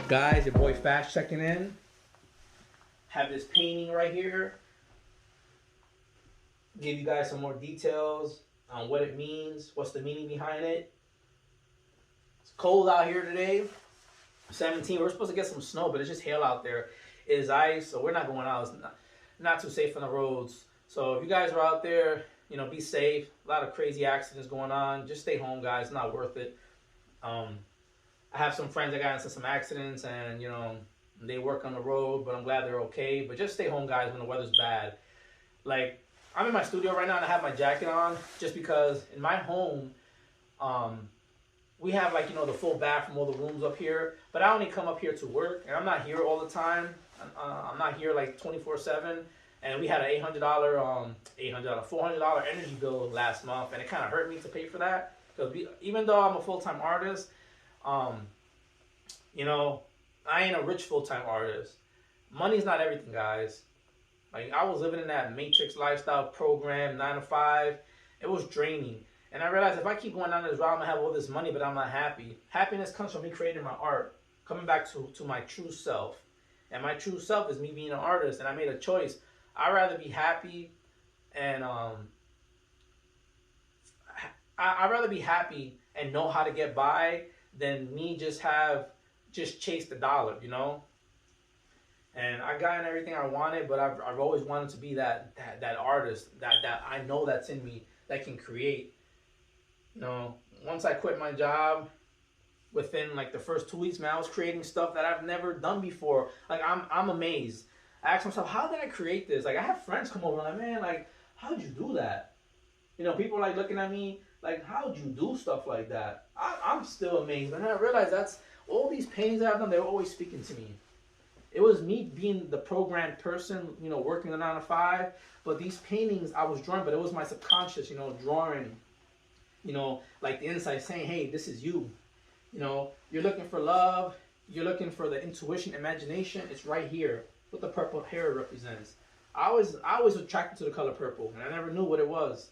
Guys, your boy Fas checking in. Have this painting right here. Give you guys some more details on what it means, what's the meaning behind it. It's cold out here today. 17. We're supposed to get some snow, but it's just hail out there. It is ice, so we're not going out. It's not too safe on the roads. So if you guys are out there, you know, be safe. A lot of crazy accidents going on. Just stay home, guys. It's not worth it. I have some friends that got into some accidents, and you know, they work on the road, but I'm glad they're okay. But just stay home, guys, when the weather's bad. Like, I'm in my studio right now and I have my jacket on just because in my home, we have, like, you know, the full bathroom, all the rooms up here, but I only come up here to work, and I'm not here all the time. I'm not here like 24/7. And we had an $400 energy bill last month, and it kind of hurt me to pay for that because even though I'm a full-time artist, you know, I ain't a rich full-time artist. Money's not everything, guys. Like, I was living in that matrix lifestyle program, 9 to 5. It was draining. And I realized if I keep going down this route, I'm going to have all this money, but I'm not happy. Happiness comes from me creating my art, coming back to my true self. And my true self is me being an artist, and I made a choice. I'd rather be happy and I'd rather be happy and know how to get by than me just chase the dollar, you know? And I got in everything I wanted, but I've always wanted to be that artist that I know that's in me that can create. You know, once I quit my job, within like the first 2 weeks, man, I was creating stuff that I've never done before. Like, I'm amazed. I ask myself, how did I create this? Like, I have friends come over and like, man, like, how did you do that? You know, people like looking at me like, how did you do stuff like that? I'm still amazed. And I realized that's all these paintings that I've done, they were always speaking to me. It was me being the programmed person, you know, working the 9 to 5. But these paintings I was drawing, but it was my subconscious, you know, drawing, you know, like the inside saying, hey, this is you. You know, you're looking for love. You're looking for the intuition, imagination. It's right here. What the purple hair represents. I was attracted to the color purple, and I never knew what it was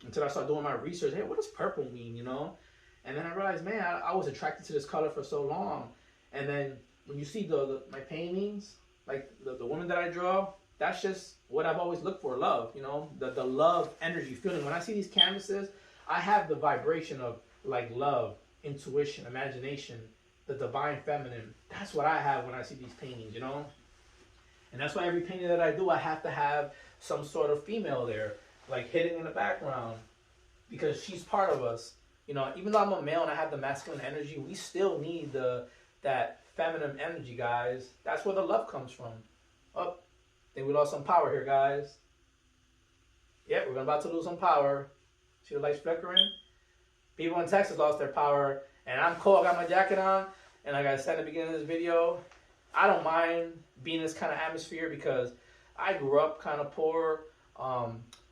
until I started doing my research. Hey, what does purple mean, you know? And then I realized, man, I was attracted to this color for so long. And then when you see my paintings, like the woman that I draw, that's just what I've always looked for, love, you know? The love energy feeling. When I see these canvases, I have the vibration of like love, intuition, imagination, the divine feminine. That's what I have when I see these paintings, you know? And that's why every painting that I do, I have to have some sort of female there, like hidden in the background, because she's part of us. You know, even though I'm a male and I have the masculine energy, we still need that feminine energy, guys. That's where the love comes from. Oh, think we lost some power here, guys. Yep, we're about to lose some power. See the lights flickering? People in Texas lost their power, and I'm cold. I got my jacket on, and like I said at the beginning of this video, I don't mind being in this kind of atmosphere because I grew up kind of poor.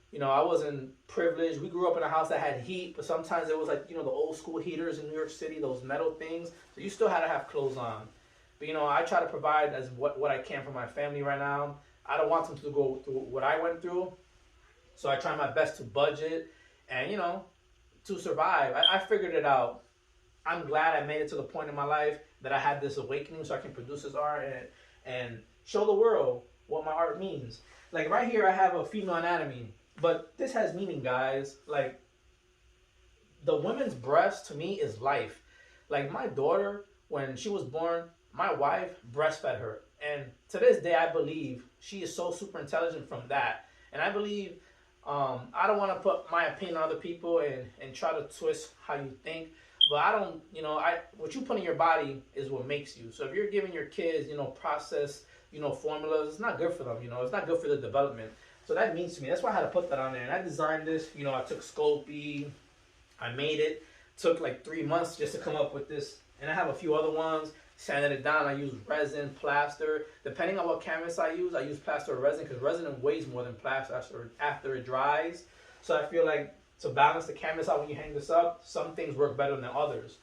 You know, I wasn't privileged. We grew up in a house that had heat, but sometimes it was like, you know, the old school heaters in New York City, those metal things. So you still had to have clothes on. But, you know, I try to provide as what I can for my family right now. I don't want them to go through what I went through. So I try my best to budget and, you know, to survive. I figured it out. I'm glad I made it to the point in my life that I had this awakening so I can produce this art and show the world what my art means. Like right here, I have a female anatomy, but this has meaning, guys. Like, the woman's breast to me is life. Like, my daughter, when she was born, my wife breastfed her. And to this day, I believe she is so super intelligent from that. And I believe, I don't want to put my opinion on other people and try to twist how you think. But I don't, you know, what you put in your body is what makes you. So if you're giving your kids, you know, processed, you know, formulas, it's not good for them, you know. It's not good for the development. So that means to me. That's why I had to put that on there. And I designed this, you know, I took Sculpey, I made it. Took like 3 months just to come up with this. And I have a few other ones. Sanded it down, I use resin, plaster. Depending on what canvas I use plaster or resin because resin weighs more than plaster after it dries. So I feel like to balance the canvas out when you hang this up, some things work better than others.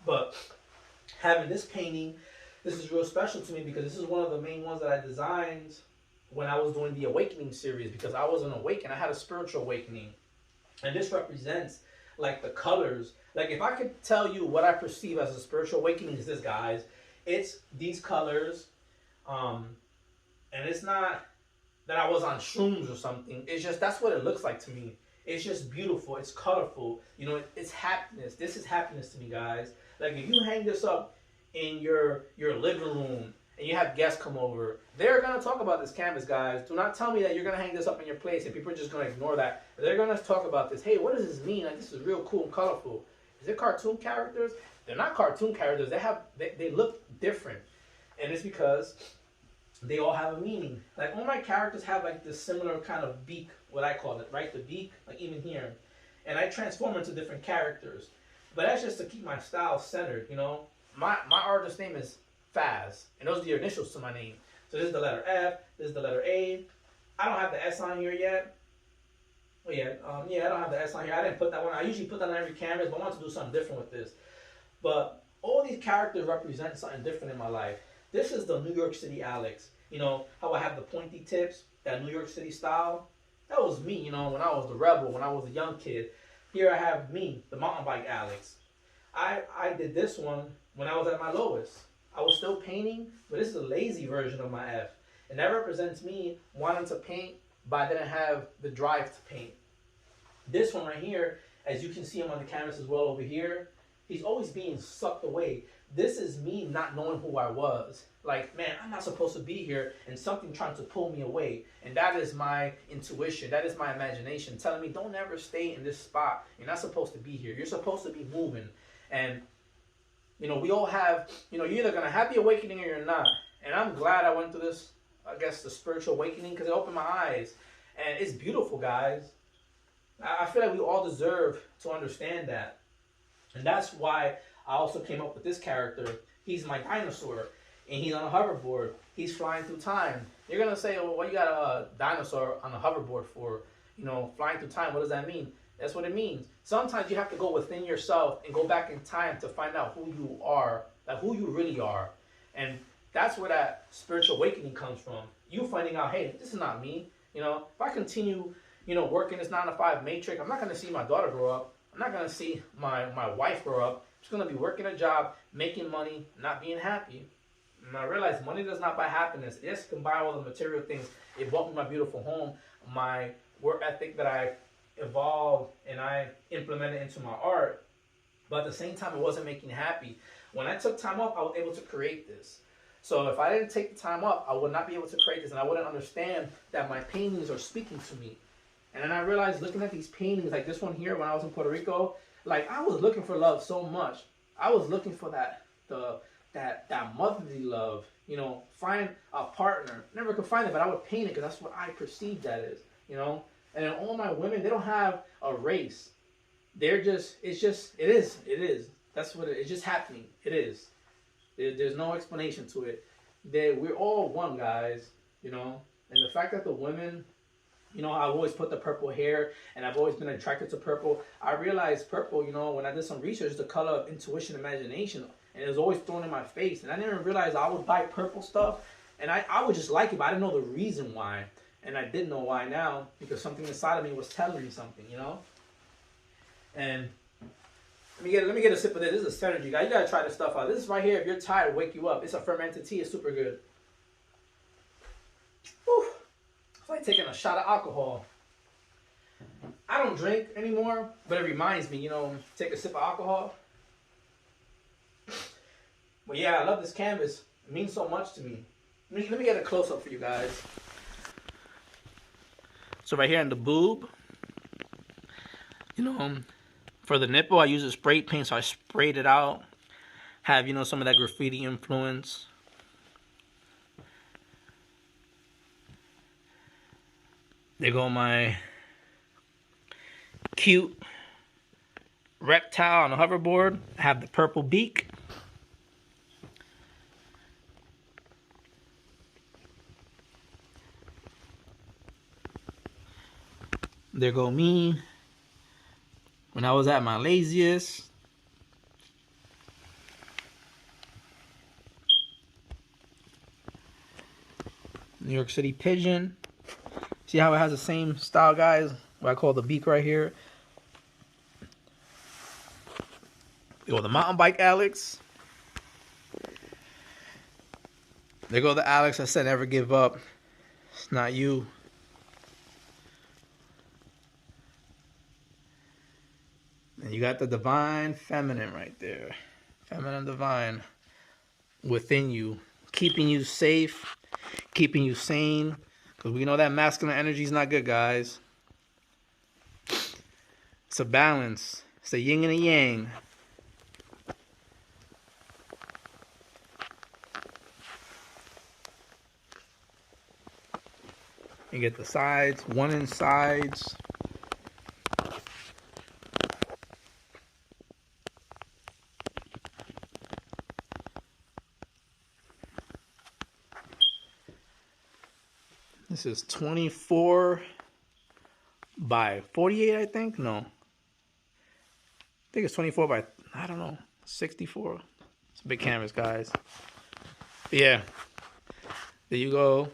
But having this painting, this is real special to me because this is one of the main ones that I designed when I was doing the Awakening series because I wasn't awakened. I had a spiritual awakening. And this represents like the colors. Like if I could tell you what I perceive as a spiritual awakening is this, guys. It's these colors, and it's not that I was on shrooms or something. It's just that's what it looks like to me. It's just beautiful. It's colorful. You know, it's happiness. This is happiness to me, guys. Like if you hang this up in your living room and you have guests come over, they're gonna talk about this canvas, guys. Do not tell me that you're gonna hang this up in your place and people are just gonna ignore that. They're gonna talk about this. Hey, what does this mean? Like this is real cool and colorful. Is it cartoon characters? They're not cartoon characters. They look different, and it's because they all have a meaning. Like all my characters have like this similar kind of beak, what I call it, right? The beak, like even here. And I transform into different characters. But that's just to keep my style centered, you know? My artist name is Fas, and those are the initials to my name. So this is the letter F, this is the letter A. I don't have the S on here yet. Oh yeah, I don't have the S on here. I didn't put that one. I usually put that on every canvas, but I want to do something different with this. But all these characters represent something different in my life. This is the New York City Alex. You know, how I have the pointy tips, that New York City style. That was me, you know, when I was the rebel, when I was a young kid. Here I have me, the mountain bike Alex. I did this one when I was at my lowest. I was still painting, but this is a lazy version of my F. And that represents me wanting to paint, but I didn't have the drive to paint. This one right here, as you can see him on the canvas as well over here, he's always being sucked away. This is me not knowing who I was. Like, man, I'm not supposed to be here, and something trying to pull me away. And that is my intuition. That is my imagination telling me, don't ever stay in this spot. You're not supposed to be here. You're supposed to be moving. And, you know, we all have, you know, you're either going to have the awakening or you're not. And I'm glad I went through this, I guess, the spiritual awakening, because it opened my eyes. And it's beautiful, guys. I feel like we all deserve to understand that. And that's why I also came up with this character. He's my dinosaur, and he's on a hoverboard. He's flying through time. You're going to say, well, what you got a dinosaur on a hoverboard for? You know, flying through time, what does that mean? That's what it means. Sometimes you have to go within yourself and go back in time to find out who you are, like who you really are. And that's where that spiritual awakening comes from. You finding out, hey, this is not me. You know, if I continue, you know, working this 9-to-5 matrix, I'm not going to see my daughter grow up. I'm not going to see my wife grow up. I'm just going to be working a job, making money, not being happy. And I realized money does not buy happiness. Yes, it can buy all the material things. It bought me my beautiful home, my work ethic that I evolved and I implemented into my art. But at the same time, it wasn't making me happy. When I took time off, I was able to create this. So if I didn't take the time off, I would not be able to create this, and I wouldn't understand that my paintings are speaking to me. And then I realized looking at these paintings, like this one here when I was in Puerto Rico, like I was looking for love so much. I was looking for that motherly love, you know, find a partner. Never could find it, but I would paint it because that's what I perceived that is, you know. And then all my women, they don't have a race. They're just, it is. That's what it's just happening. It is. There's no explanation to it. We're all one, guys, you know. And the fact that the women, you know, I've always put the purple hair, and I've always been attracted to purple. I realized purple, you know, when I did some research, the color of intuition, imagination, and it was always thrown in my face. And I didn't realize I would buy purple stuff, and I would just like it, but I didn't know the reason why. And I did know why now, because something inside of me was telling me something, you know. And let me get a sip of this. This is a synergy, guys. You gotta try this stuff out. This is right here. If you're tired, wake you up. It's a fermented tea. It's super good. Whew. It's like taking a shot of alcohol. I don't drink anymore, but it reminds me, you know, take a sip of alcohol. But yeah, I love this canvas. It means so much to me. Let me get a close up for you guys. So right here in the boob, you know, for the nipple, I use a spray paint, so I sprayed it out. Have, you know, some of that graffiti influence. There go my cute reptile on a hoverboard. I have the purple beak. There go me when I was at my laziest. New York City pigeon. See how it has the same style, guys? What I call the beak right here. Yo, the mountain bike Alex. There go the Alex I said never give up. It's not you. And you got the divine feminine right there. Feminine divine within you. Keeping you safe. Keeping you sane. Because we know that masculine energy is not good, guys. It's a balance. It's a yin and a yang. You get the sides, one in sides. This is 24 by 48, I think. No. I think it's 24 by, I don't know, 64. It's a big canvas, guys. But yeah. There you go.